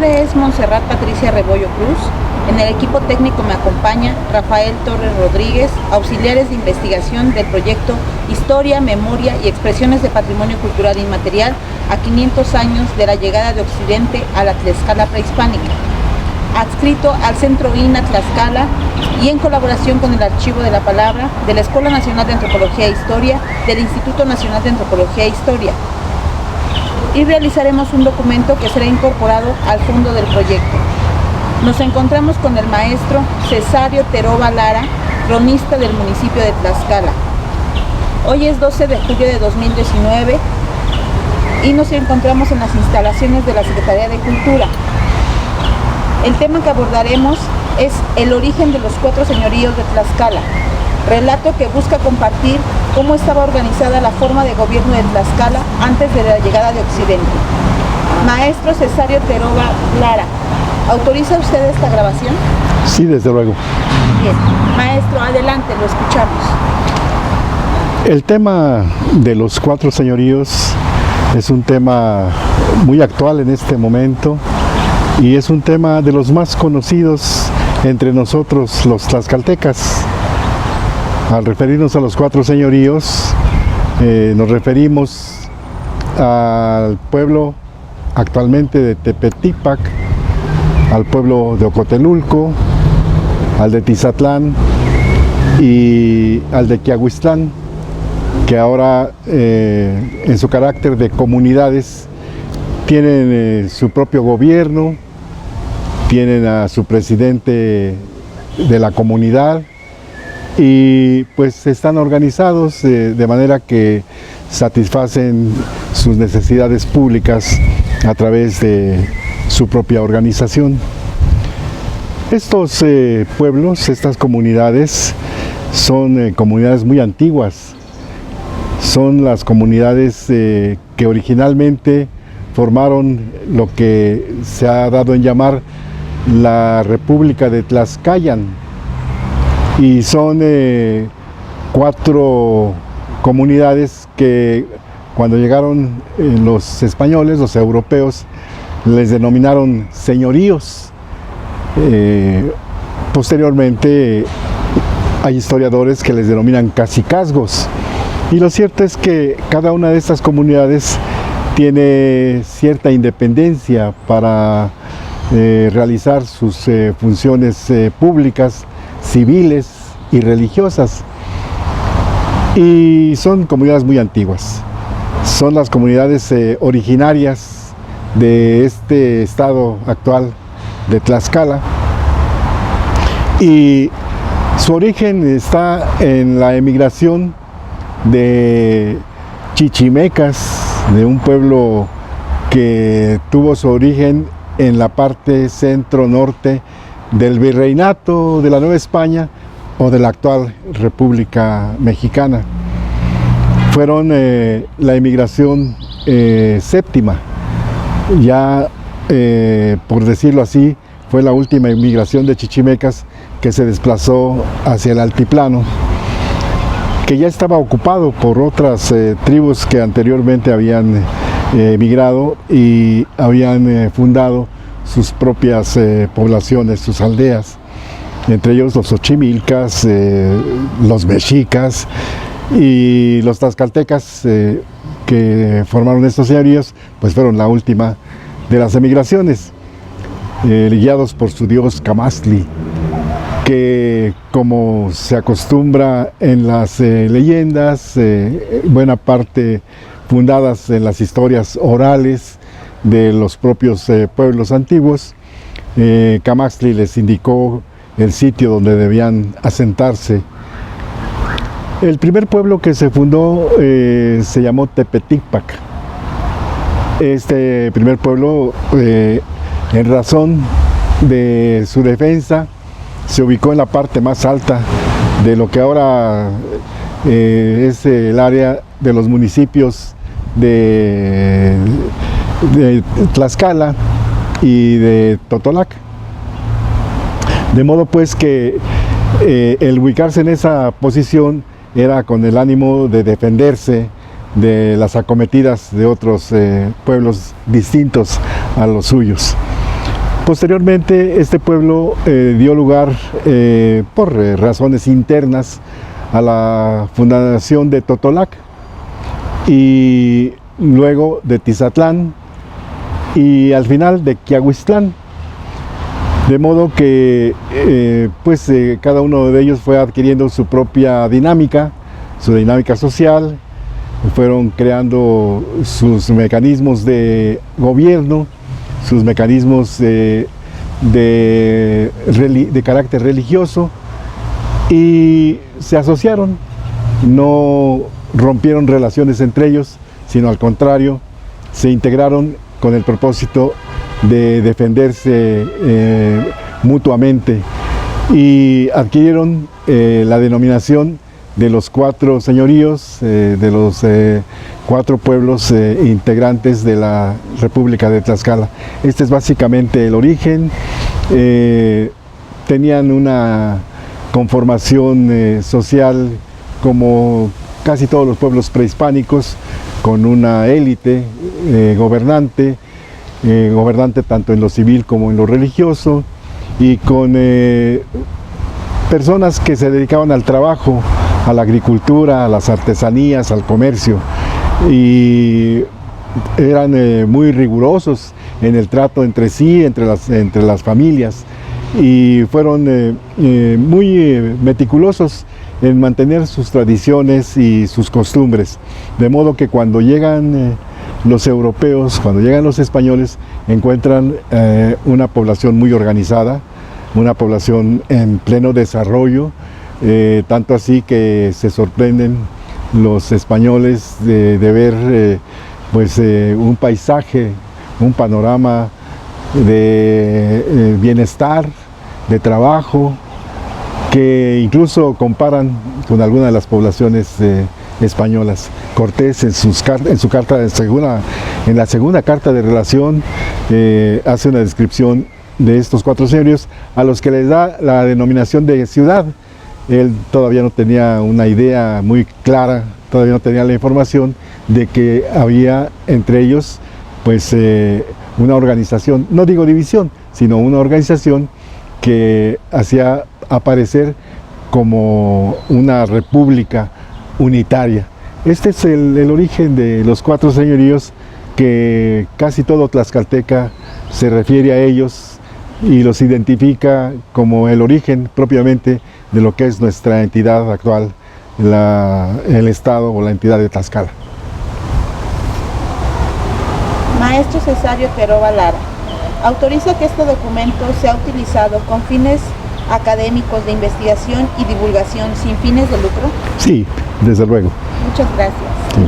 nombre es Montserrat Patricia Rebollo Cruz. En el equipo técnico me acompaña Rafael Torres Rodríguez, auxiliares de investigación del proyecto Historia, Memoria y Expresiones de Patrimonio Cultural Inmaterial a 500 años de la llegada de Occidente a la Tlaxcala prehispánica, adscrito al Centro INA Tlaxcala y en colaboración con el Archivo de la Palabra de la Escuela Nacional de Antropología e Historia del Instituto Nacional de Antropología e Historia. Y realizaremos un documento que será incorporado al fondo del proyecto. Nos encontramos con el maestro Cesario Teroba Lara, cronista del municipio de Tlaxcala. Hoy es 12 de julio de 2019 y nos encontramos en las instalaciones de la Secretaría de Cultura. El tema que abordaremos es el origen de los 4 señoríos de Tlaxcala, relato que busca compartir cómo estaba organizada la forma de gobierno de Tlaxcala antes de la llegada de Occidente. Maestro Cesario Teroba Lara, ¿autoriza usted esta grabación? Sí, desde luego. Bien. Maestro, adelante, lo escuchamos. El tema de los 4 señoríos es un tema muy actual en este momento y es un tema de los más conocidos entre nosotros los tlaxcaltecas. Al referirnos a los 4 señoríos, nos referimos al pueblo actualmente de Tepetípac, al pueblo de Ocotelulco, al de Tizatlán y al de Quiahuistlán, que ahora en su carácter de comunidades tienen su propio gobierno, tienen a su presidente de la comunidad y pues están organizados de manera que satisfacen sus necesidades públicas a través de su propia organización. Estos pueblos, estas comunidades, son comunidades muy antiguas. Son las comunidades que originalmente formaron lo que se ha dado en llamar la República de Tlaxcayan. Y son 4 comunidades que cuando llegaron los españoles, los europeos, les denominaron señoríos. Posteriormente hay historiadores que les denominan cacicazgos. Y lo cierto es que cada una de estas comunidades tiene cierta independencia para realizar sus funciones públicas, civiles y religiosas. Y son comunidades muy antiguas. Son las comunidades originarias de este estado actual de Tlaxcala. Y su origen está en la emigración de chichimecas, de un pueblo que tuvo su origen en la parte centro-norte del Virreinato de la Nueva España o de la actual República Mexicana. Fueron la emigración séptima, ya por decirlo así, fue la última emigración de chichimecas que se desplazó hacia el altiplano, que ya estaba ocupado por otras tribus que anteriormente habían emigrado y habían fundado sus propias poblaciones, sus aldeas, entre ellos los ochimilcas, los mexicas y los tlaxcaltecas que formaron estos señoríos, pues fueron la última de las emigraciones, guiados por su dios Camastli, que como se acostumbra en las leyendas, buena parte fundadas en las historias orales de los propios pueblos antiguos, Camastli les indicó el sitio donde debían asentarse. El primer pueblo que se fundó se llamó Tepetípac. Este primer pueblo, en razón de su defensa, se ubicó en la parte más alta de lo que ahora es el área de los municipios de Tlaxcala y de Totolac. De modo pues que el ubicarse en esa posición era con el ánimo de defenderse de las acometidas de otros pueblos distintos a los suyos. Posteriormente, este pueblo dio lugar, por razones internas, a la fundación de Totolac y luego de Tizatlán y al final de Quiahuiztlán. De modo que cada uno de ellos fue adquiriendo su propia dinámica, su dinámica social, fueron creando sus mecanismos de gobierno, sus mecanismos de carácter religioso, y se asociaron, no rompieron relaciones entre ellos, sino al contrario, se integraron con el propósito de defenderse mutuamente, y adquirieron la denominación de los 4 señoríos, de los 4 pueblos integrantes de la República de Tlaxcala. Este es básicamente el origen. Tenían una conformación social como casi todos los pueblos prehispánicos, con una élite gobernante tanto en lo civil como en lo religioso, y con personas que se dedicaban al trabajo, a la agricultura, a las artesanías, al comercio, y eran muy rigurosos en el trato entre sí, entre las familias, y fueron muy meticulosos en mantener sus tradiciones y sus costumbres, de modo que cuando llegan los europeos, cuando llegan los españoles, encuentran una población muy organizada, una población en pleno desarrollo, tanto así que se sorprenden los españoles de ver un paisaje, un panorama de bienestar, de trabajo, que incluso comparan con algunas de las poblaciones españolas. Cortés en la segunda carta de relación hace una descripción de estos 4 señoríos, a los que les da la denominación de ciudad. Él todavía no tenía una idea muy clara, todavía no tenía la información de que había entre ellos una organización, no digo división, sino una organización que hacía aparecer como una república unitaria. Este es el origen de los 4 señoríos, que casi todo tlaxcalteca se refiere a ellos y los identifica como el origen propiamente de lo que es nuestra entidad actual, el estado o la entidad de Tlaxcala. Maestro Cesario Queroba Lara, ¿autoriza que este documento sea utilizado con fines académicos de investigación y divulgación sin fines de lucro? Sí, desde luego. Muchas gracias. Sí.